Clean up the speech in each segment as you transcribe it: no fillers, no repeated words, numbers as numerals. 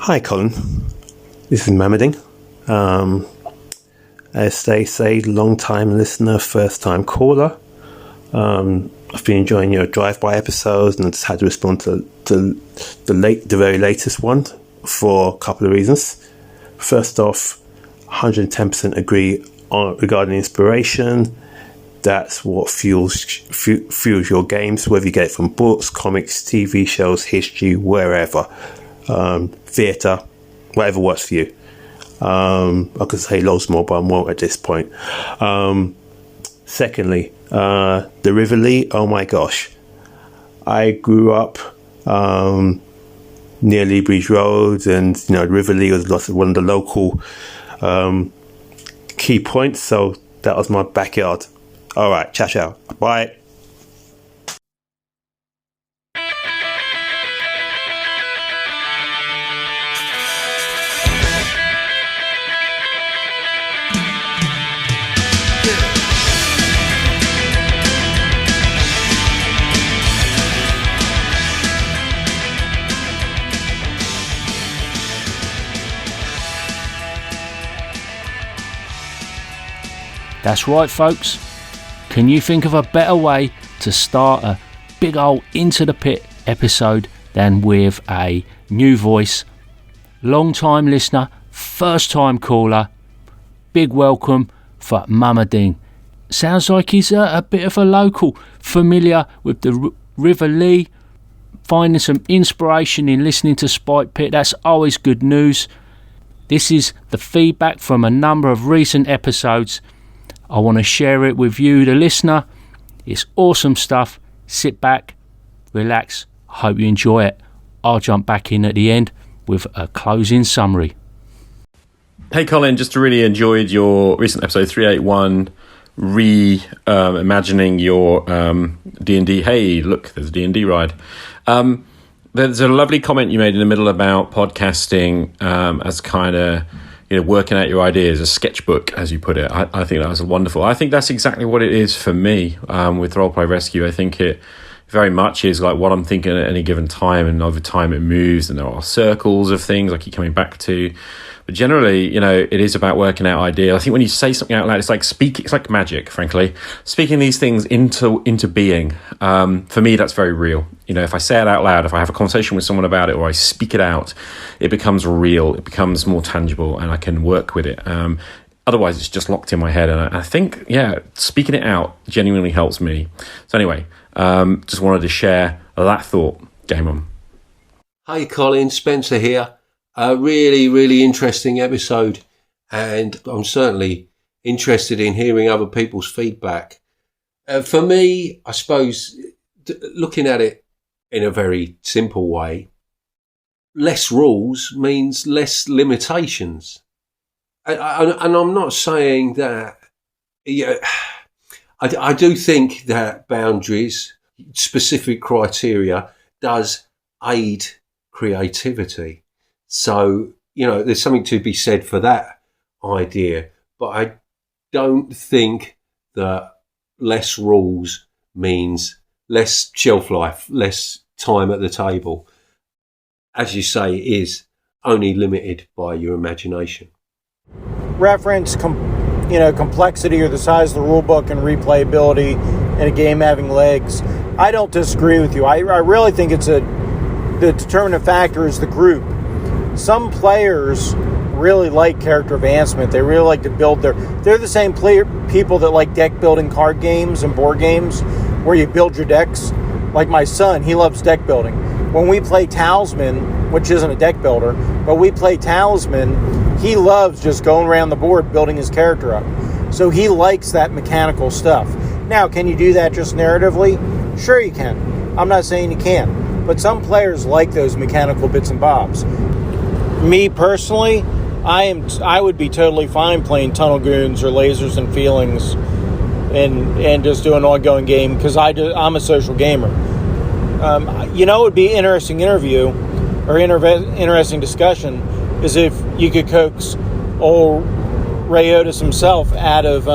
Hi, Colin. This is Mamading. As they say, long-time listener, first-time caller. I've been enjoying your drive-by episodes and I just had to respond to the very latest one for a couple of reasons. First off, 110% agree regarding inspiration. That's what fuels your games, whether you get it from books, comics, TV shows, history, wherever. Theatre, whatever works for you. I could say loads more, but I won't at this point. Secondly, the River Lee, oh my gosh. I grew up near Lee Bridge Road, and the River Lee was one of the local key points, so that was my backyard. Alright, ciao. Bye. That's right, folks. Can you think of a better way to start a big old Into the Pit episode than with a new voice? Long time listener, first time caller. Big welcome for Mamading. Sounds like he's a bit of a local, familiar with the River Lee, finding some inspiration in listening to Spike Pit. That's always good news. This is the feedback from a number of recent episodes. I want to share it with you, the listener. It's awesome stuff. Sit back, relax. I hope you enjoy it. I'll jump back in at the end with a closing summary. Hey, Colin, just really enjoyed your recent episode 381, imagining your D&D. Hey, look, there's a D&D ride. There's a lovely comment you made in the middle about podcasting as kind of working out your ideas, a sketchbook, as you put it. I think that was wonderful. I think that's exactly what it is for me with Roleplay Rescue. I think it very much is like what I'm thinking at any given time, and over time it moves, and there are circles of things I keep coming back to. But generally, it is about working out ideas. I think when you say something out loud, it's like magic, frankly. Speaking these things into being. For me, that's very real. If I say it out loud, if I have a conversation with someone about it, or I speak it out, it becomes real. It becomes more tangible, and I can work with it. Otherwise, it's just locked in my head. And I think, speaking it out genuinely helps me. So anyway, just wanted to share that thought. Game on. Hey, Colin, Spencer here. A really, really interesting episode, and I'm certainly interested in hearing other people's feedback. For me, I suppose, looking at it in a very simple way, less rules means less limitations. And I'm not saying that... I do think that boundaries, specific criteria, does aid creativity. So, there's something to be said for that idea. But I don't think that less rules means less shelf life, less time at the table. As you say, it is only limited by your imagination. Reference, complexity or the size of the rule book and replayability and a game having legs. I don't disagree with you. I really think the determinant factor is the group. Some players really like character advancement. They really like to build they're the same people that like deck building card games and board games where you build your decks. Like my son, he loves deck building. When we play Talisman, which isn't a deck builder, but we play Talisman, he loves just going around the board building his character up. So he likes that mechanical stuff. Now, can you do that just narratively? Sure you can. I'm not saying you can't. But some players like those mechanical bits and bobs. Me personally, I would be totally fine playing Tunnel Goons or Lasers and Feelings and just do an ongoing game because I'm a social gamer. It would be an interesting interview or interesting discussion is if you could coax old Ray Otis himself out of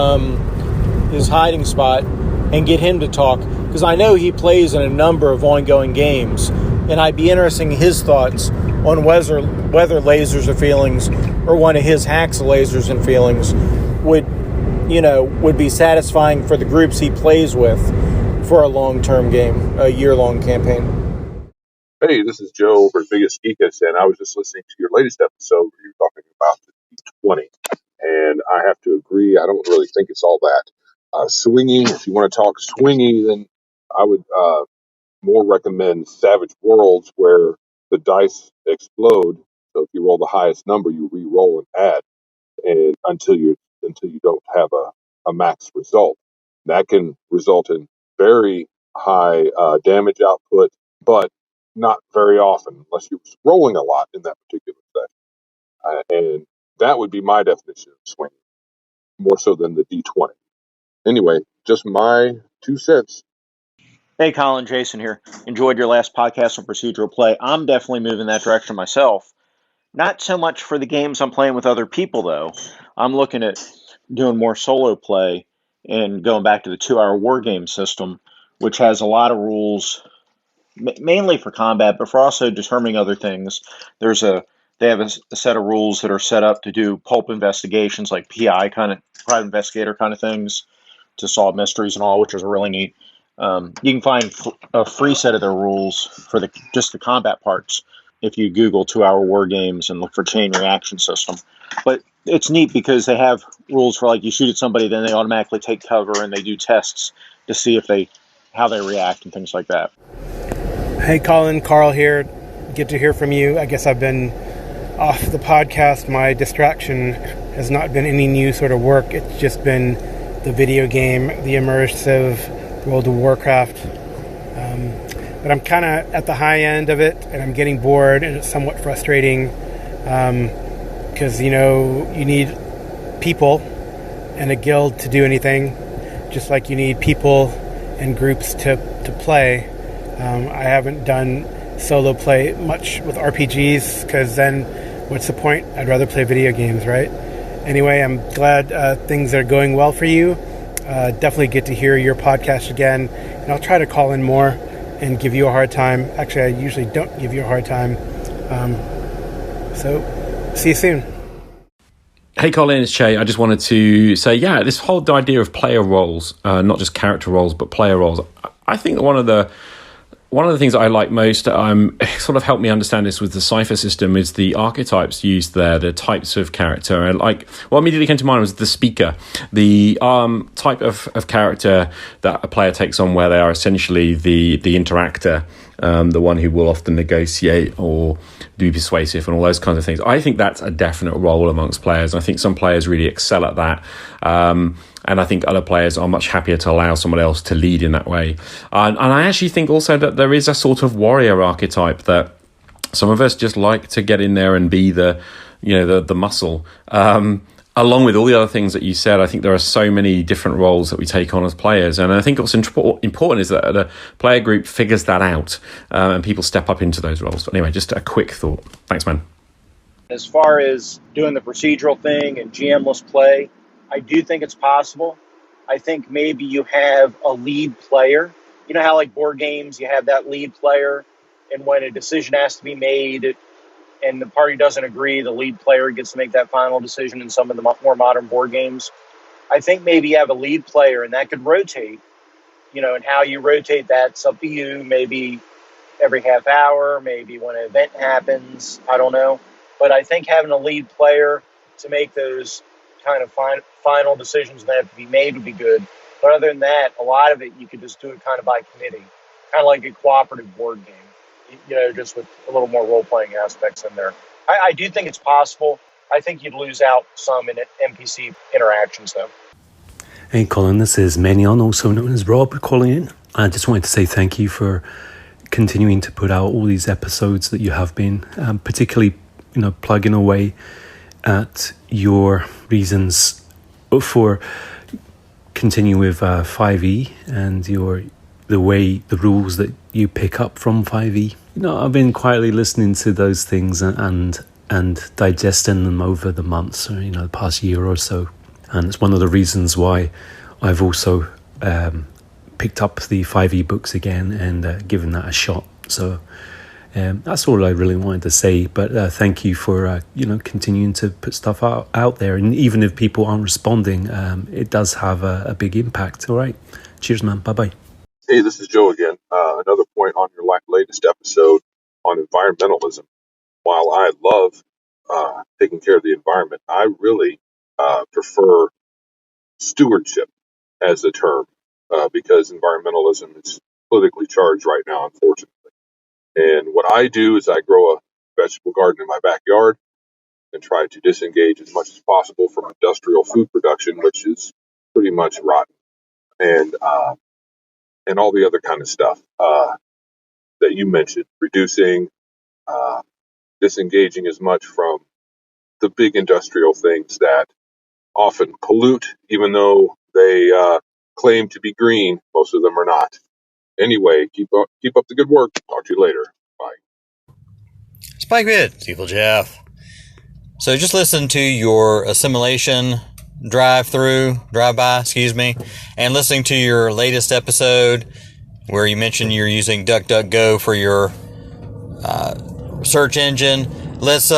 his hiding spot and get him to talk, because I know he plays in a number of ongoing games, and I'd be interested in his thoughts on whether lasers are feelings or one of his hacks of lasers and feelings would be satisfying for the groups he plays with for a long-term game, a year-long campaign. Hey, this is Joe over at Biggest Geekus, and I was just listening to your latest episode where you were talking about the D20, and I have to agree, I don't really think it's all that swingy. If you want to talk swingy, then I would more recommend Savage Worlds, where the dice explode. So if you roll the highest number, you re-roll and add, and until you don't have a max result. That can result in very high damage output, but not very often unless you're rolling a lot in that particular set. And that would be my definition of swinging, more so than the D20. Anyway, just my 2 cents. Hey, Colin, Jason here. Enjoyed your last podcast on procedural play. I'm definitely moving that direction myself. Not so much for the games I'm playing with other people, though. I'm looking at doing more solo play and going back to the 2-hour war game system, which has a lot of rules, mainly for combat, but for also determining other things. They have a set of rules that are set up to do pulp investigations, like PI kind of private investigator kind of things, to solve mysteries and all, which is really neat. You can find a free set of their rules for just the combat parts if you Google 2-hour war games and look for chain reaction system. But it's neat because they have rules for, like, you shoot at somebody, then they automatically take cover and they do tests to see how they react and things like that. Hey Colin, Carl here. Good to hear from you. I guess I've been off the podcast. My distraction has not been any new sort of work. It's just been the video game, the immersive World of Warcraft. But I'm kind of at the high end of it, and I'm getting bored, and it's somewhat frustrating because, you need people and a guild to do anything, just like you need people and groups to play. I haven't done solo play much with RPGs because then what's the point? I'd rather play video games, right? Anyway, I'm glad things are going well for you. Definitely get to hear your podcast again, and I'll try to call in more and give you a hard time. Actually, I usually don't give you a hard time. So, see you soon. Hey Colin, it's Che. I just wanted to say, this whole idea of player roles, not just character roles, but player roles. I think one of the things that I like most, sort of helped me understand this with the Cypher system, is the archetypes used there, the types of character. And what immediately came to mind was the speaker, the type of character that a player takes on, where they are essentially the interactor, the one who will often negotiate or be persuasive and all those kinds of things. I think that's a definite role amongst players. I think some players really excel at that. And I think other players are much happier to allow someone else to lead in that way. And I actually think also that there is a sort of warrior archetype that some of us just like to get in there and be the muscle. Along with all the other things that you said, I think there are so many different roles that we take on as players. And I think what's important is that the player group figures that out and people step up into those roles. But anyway, just a quick thought. Thanks, man. As far as doing the procedural thing and GM-less play, I do think it's possible. I think maybe you have a lead player. You know how, like, board games, you have that lead player, and when a decision has to be made and the party doesn't agree, the lead player gets to make that final decision in some of the more modern board games. I think maybe you have a lead player, and that could rotate, and how you rotate that's up to you. Maybe every half hour, maybe when an event happens, I don't know. But I think having a lead player to make those kind of final decisions that have to be made would be good. But other than that, a lot of it, you could just do it kind of by committee, kind of like a cooperative board game, just with a little more role-playing aspects in there. I do think it's possible. I think you'd lose out some in NPC interactions, though. Hey, Colin, this is Manion, also known as Rob, calling in. I just wanted to say thank you for continuing to put out all these episodes that you have been, particularly, plugging away at your reasons for continuing with 5e and the rules that you pick up from 5e. I've been quietly listening to those things and digesting them over the months, the past year or so. And it's one of the reasons why I've also picked up the 5e books again and given that a shot. So That's all I really wanted to say. But thank you for continuing to put stuff out there, and even if people aren't responding, it does have a big impact. All right, cheers, man. Bye bye. Hey, this is Joe again. Another point on your latest episode on environmentalism. While I love taking care of the environment, I really prefer stewardship as a term because environmentalism is politically charged right now, unfortunately. And what I do is I grow a vegetable garden in my backyard and try to disengage as much as possible from industrial food production, which is pretty much rotten, and all the other kind of stuff that you mentioned, reducing, disengaging as much from the big industrial things that often pollute, even though they claim to be green. Most of them are not. Anyway, keep up the good work. Talk to you later. Bye. Spike Bid, Steeple Jeff. So just listen to your assimilation drive-by, and listening to your latest episode where you mentioned you're using DuckDuckGo for your search engine. Let's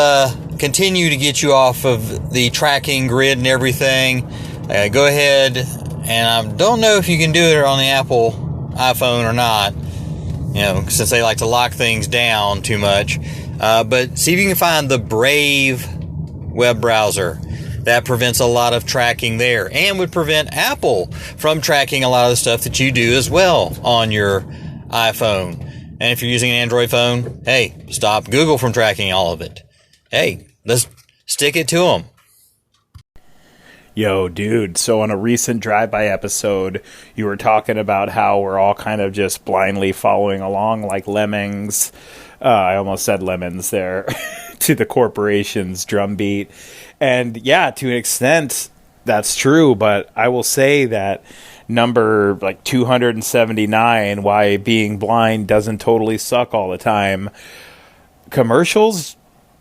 continue to get you off of the tracking grid and everything. Go ahead, and I don't know if you can do it on the Apple iPhone or not, since they like to lock things down too much. But see if you can find the Brave web browser. That prevents a lot of tracking there and would prevent Apple from tracking a lot of the stuff that you do as well on your iPhone. And if you're using an Android phone, hey, stop Google from tracking all of it. Hey, let's stick it to them. Yo, dude, so on a recent drive-by episode, you were talking about how we're all kind of just blindly following along like lemmings. I almost said lemons there, to the corporation's drumbeat. And yeah, to an extent, that's true. But I will say that number 279, why being blind doesn't totally suck all the time. Commercials,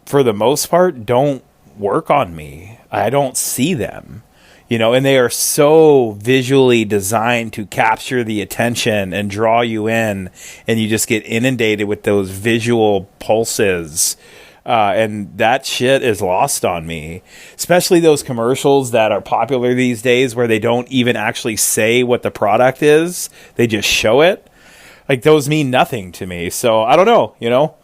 for the most part, don't work on me. I don't see them. And they are so visually designed to capture the attention and draw you in, and you just get inundated with those visual pulses. And that shit is lost on me, especially those commercials that are popular these days where they don't even actually say what the product is. They just show it. Those mean nothing to me. So I don't know,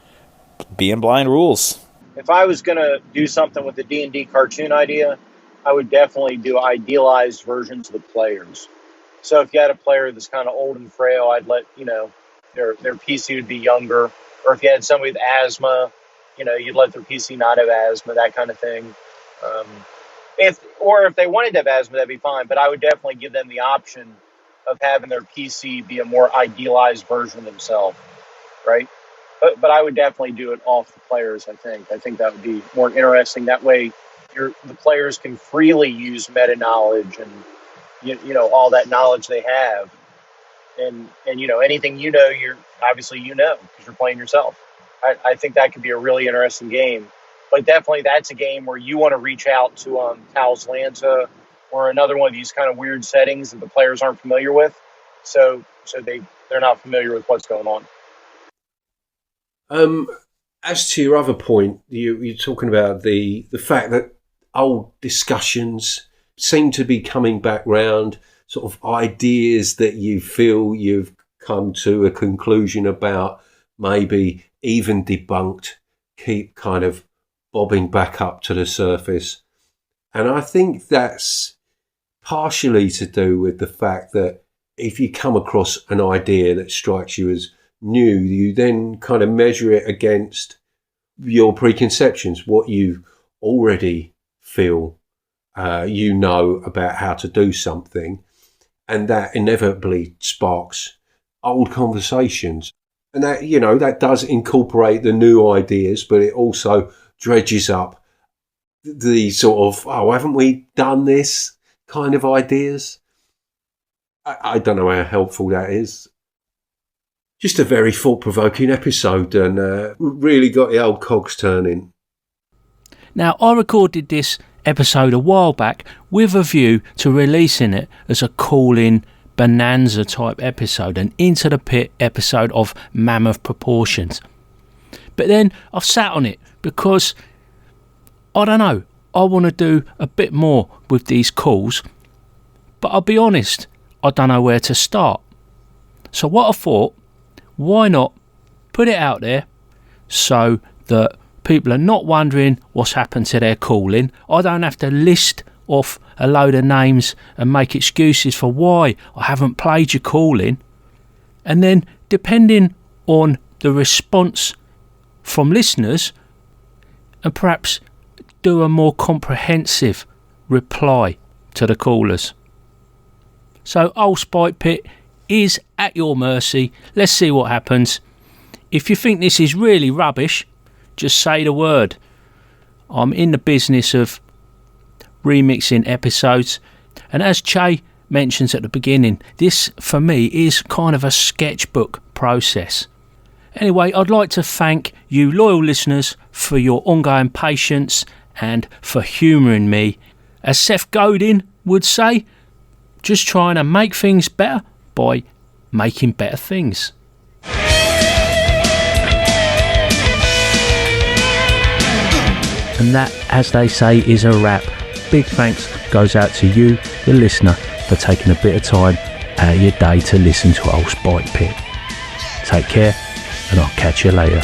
being blind rules. If I was going to do something with the D&D cartoon idea, I would definitely do idealized versions of the players. So if you had a player that's kind of old and frail, I'd let, their PC would be younger. Or if you had somebody with asthma, you'd let their PC not have asthma, that kind of thing. If they wanted to have asthma, that'd be fine. But I would definitely give them the option of having their PC be a more idealized version of themselves, right? But I would definitely do it off the players, I think. I think that would be more interesting. That way, the players can freely use meta-knowledge and, all that knowledge they have. And anything you're obviously because you're playing yourself. I think that could be a really interesting game. But definitely that's a game where you want to reach out to Taos Lanta or another one of these kind of weird settings that the players aren't familiar with. So they're not familiar with what's going on. As to your other point, you're talking about the fact that old discussions seem to be coming back round, sort of ideas that you feel you've come to a conclusion about, maybe even debunked, keep kind of bobbing back up to the surface. And I think that's partially to do with the fact that if you come across an idea that strikes you as new, you then kind of measure it against your preconceptions, what you already feel about how to do something, and that inevitably sparks old conversations. And that, that does incorporate the new ideas, but it also dredges up the sort of, haven't we done this kind of ideas? I don't know how helpful that is. Just a very thought-provoking episode, and really got the old cogs turning. Now, I recorded this episode a while back with a view to releasing it as a call-in Bonanza type episode, an Into the Pit episode of mammoth proportions. But then I've sat on it because, I don't know, I want to do a bit more with these calls. But I'll be honest, I don't know where to start. So what I thought, why not put it out there so that people are not wondering what's happened to their calling. I don't have to list off a load of names and make excuses for why I haven't played your calling. And then, depending on the response from listeners, and perhaps do a more comprehensive reply to the callers. So old Spike Pit is at your mercy. Let's see what happens. If you think this is really rubbish, just say the word. I'm in the business of remixing episodes, and as Che mentions at the beginning, this for me is kind of a sketchbook process. Anyway, I'd like to thank you loyal listeners for your ongoing patience and for humouring me. As Seth Godin would say, just trying to make things better by making better things. And that, as they say, is a wrap. Big thanks goes out to you, the listener, for taking a bit of time out of your day to listen to old Spike Pit. Take care, and I'll catch you later.